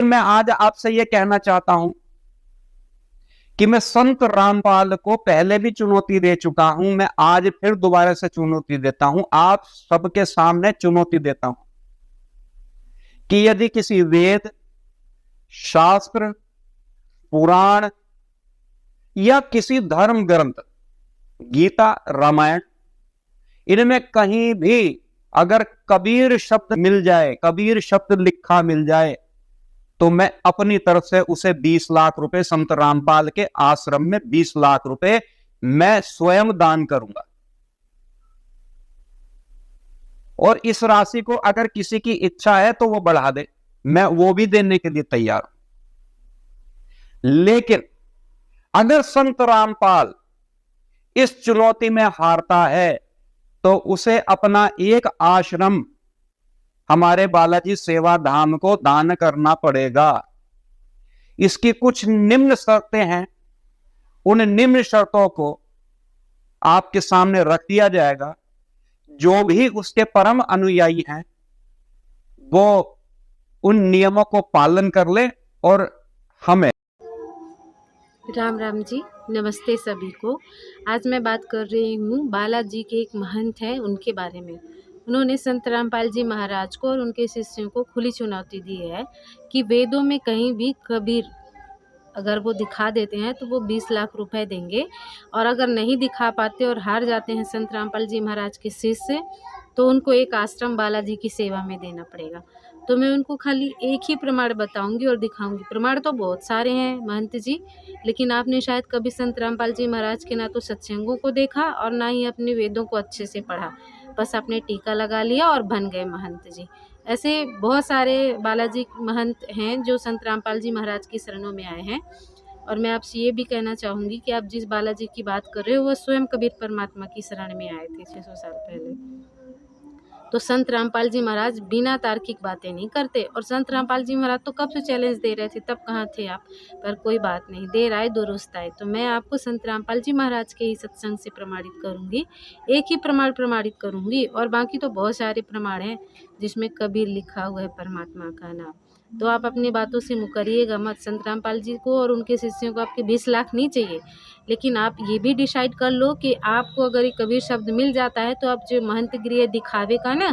मैं आज आपसे ये कहना चाहता हूं कि मैं संत रामपाल को पहले भी चुनौती दे चुका हूं, मैं आज फिर दोबारा से चुनौती देता हूं, आप सबके सामने चुनौती देता हूं कि यदि किसी वेद, शास्त्र, पुराण या किसी धर्म ग्रंथ, गीता, रामायण, इनमें कहीं भी अगर कबीर शब्द मिल जाए, कबीर शब्द लिखा मिल जाए, तो मैं अपनी तरफ से उसे 20 लाख रुपए, संत रामपाल के आश्रम में 20 लाख रुपए मैं स्वयं दान करूंगा। और इस राशि को अगर किसी की इच्छा है तो वो बढ़ा दे, मैं वो भी देने के लिए तैयार हूं। लेकिन अगर संत रामपाल इस चुनौती में हारता है तो उसे अपना एक आश्रम हमारे बालाजी सेवा धाम को दान करना पड़ेगा। इसकी कुछ निम्न शर्तें हैं, उन निम्न शर्तों को आपके सामने रख दिया जाएगा। जो भी उसके परम अनुयायी हैं वो उन नियमों को पालन कर ले और हमें। राम राम जी, नमस्ते सभी को। आज मैं बात कर रही हूँ बालाजी के एक महंत हैं उनके बारे में। उन्होंने संत रामपाल जी महाराज को और उनके शिष्यों को खुली चुनौती दी है कि वेदों में कहीं भी कबीर अगर वो दिखा देते हैं तो वो 20 लाख रुपए देंगे, और अगर नहीं दिखा पाते और हार जाते हैं संत रामपाल जी महाराज के शिष्य, तो उनको एक आश्रम बालाजी की सेवा में देना पड़ेगा। तो मैं उनको खाली एक ही प्रमाण बताऊंगी और दिखाऊंगी। प्रमाण तो बहुत सारे हैं महंत जी, लेकिन आपने शायद कभी संत रामपाल जी महाराज के ना तो सत्संगों को देखा और ना ही अपने वेदों को अच्छे से पढ़ा। बस आपने टीका लगा लिया और बन गए महंत जी। ऐसे बहुत सारे बालाजी महंत हैं जो संत रामपाल जी महाराज की शरणों में आए हैं। और मैं आपसे ये भी कहना चाहूँगी कि आप जिस बालाजी की बात कर रहे हो वो स्वयं कबीर परमात्मा की शरण में आए थे 600 साल पहले। तो संत रामपाल जी महाराज बिना तार्किक बातें नहीं करते, और संत रामपाल जी महाराज तो कब से चैलेंज दे रहे थे, तब कहाँ थे आप। पर कोई बात नहीं, देर आए दुरुस्त आए। तो मैं आपको संत रामपाल जी महाराज के ही सत्संग से प्रमाणित करूंगी, एक ही प्रमाण प्रमाणित करूंगी, और बाकी तो बहुत सारे प्रमाण हैं जिसमें कबीर लिखा हुआ है परमात्मा का नाम। तो आप अपनी बातों से मुकरिएगा मत। संत रामपाल जी को और उनके शिष्यों को आपके 20 लाख नहीं चाहिए, लेकिन आप ये भी डिसाइड कर लो कि आपको अगर ये कबीर शब्द मिल जाता है तो आप जो महंत गिरी दिखावे का ना,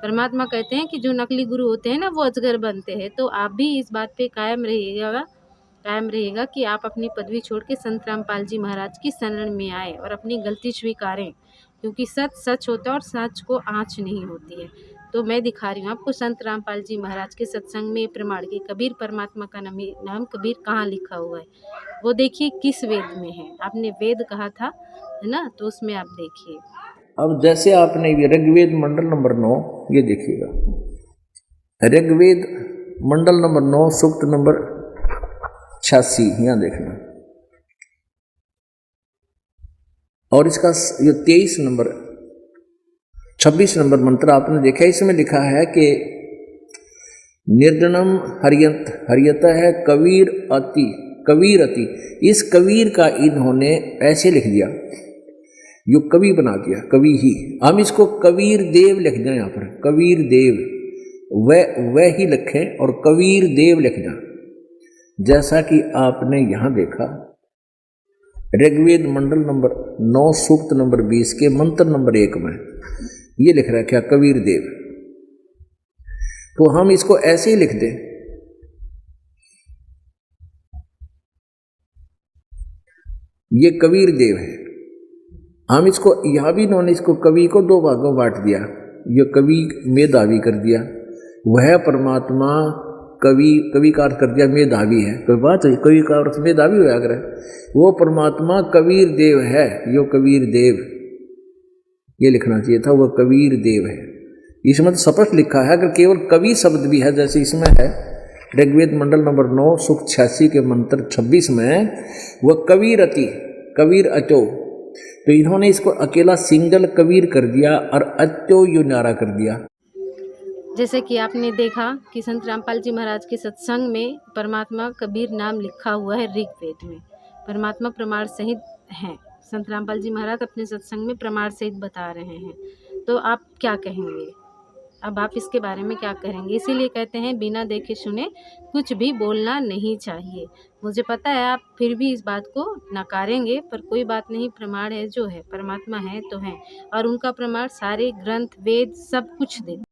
परमात्मा कहते हैं कि जो नकली गुरु होते हैं ना वो अजगर बनते हैं। तो आप भी इस बात पे कायम रहेगा कि आप अपनी पदवी छोड़ के संत रामपाल जी महाराज की शरण में आए और अपनी गलती स्वीकारें, क्योंकि सच सच होता है और सच को आँच नहीं होती है। तो मैं दिखा रही हूँ आपको संत रामपाल जी महाराज के सत्संग में प्रमाण के कबीर परमात्मा का नाम कबीर कहाँ लिखा हुआ है। वो देखिए किस वेद में है। आपने वेद कहा था, है ना, तो उसमें आप देखिए। अब जैसे आपने ये ऋग्वेद मंडल नंबर 9, ये देखिएगा, ऋग्वेद मंडल नंबर 9 सूक्त नंबर 86, यहाँ देखना। और इसका ये 23 नंबर 26 नंबर मंत्र आपने देखा, इसमें लिखा है कि निर्जनम हरियत है कबीर अति। इस कबीर का इन्होंने ऐसे लिख दिया, यो कवि बना दिया, कवि ही। हम इसको कबीर देव लिख दें, यहाँ पर कबीर देव वह ही लिखें और कबीर देव लिखना। जैसा कि आपने यहाँ देखा ऋग्वेद मंडल नंबर 9 सूक्त नंबर 20 के मंत्र नंबर 1 में ये लिख रहा है क्या, कबीर देव। तो हम इसको ऐसे ही लिख दें, ये कबीर देव है। हम इसको यहाँ भी इन्होंने इसको कवि को 2 भागों में बांट दिया, ये कवि मेधावी कर दिया, वह परमात्मा कवि का अर्थ कर दिया मेधावी है। कोई बात है, कवि का अर्थ मेधावी होया करे, वो परमात्मा कबीर देव है, यो कबीर देव ये लिखना चाहिए था, वह कबीर देव है। इसमें तो स्पष्ट लिखा है, अगर केवल कवि शब्द भी है जैसे इसमें है ऋग्वेद मंडल नंबर 9 सूक्त 86 के मंत्र 26 में, वह कबीर अचो, तो इन्होंने इसको अकेला सिंगल कबीर कर दिया और अचो यू नारा कर दिया। जैसे कि आपने देखा कि संत रामपाल जी महाराज के सत्संग में परमात्मा कबीर नाम लिखा हुआ है ऋग्वेद में, परमात्मा प्रमाण सहित हैं। संत रामपाल जी महाराज अपने सत्संग में प्रमाण सहित बता रहे हैं। तो आप क्या कहेंगे, अब आप इसके बारे में क्या कहेंगे? इसीलिए कहते हैं बिना देखे सुने कुछ भी बोलना नहीं चाहिए। मुझे पता है आप फिर भी इस बात को नकारेंगे, पर कोई बात नहीं, प्रमाण है जो है, परमात्मा है तो हैं, और उनका प्रमाण सारे ग्रंथ, वेद सब कुछ देते।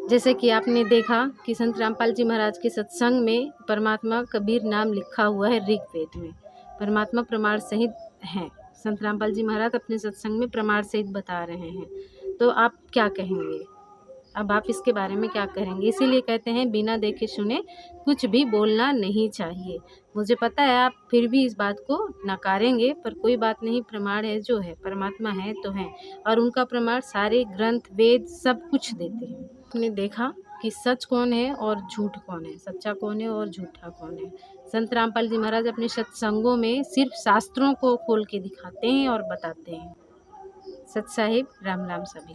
जैसे कि आपने देखा कि संत रामपाल जी महाराज के सत्संग में परमात्मा कबीर नाम लिखा हुआ है ऋग्वेद में, परमात्मा प्रमाण सहित हैं। संत रामपाल जी महाराज अपने सत्संग में प्रमाण सहित बता रहे हैं, तो आप क्या कहेंगे? अब आप इसके बारे में क्या कहेंगे? इसीलिए कहते हैं बिना देखे सुने कुछ भी बोलना नहीं चाहिए। मुझे पता है आप फिर भी इस बात को नकारेंगे, पर कोई बात नहीं, प्रमाण है जो है, परमात्मा है तो हैं, और उनका प्रमाण सारे ग्रंथ, वेद सब कुछ देते हैं। आपने देखा कि सच कौन है और झूठ कौन है, सच्चा कौन है और झूठा कौन है। संत रामपाल जी महाराज अपने सत्संगों में सिर्फ शास्त्रों को खोल के दिखाते हैं और बताते हैं। सत साहिब, राम राम सभी।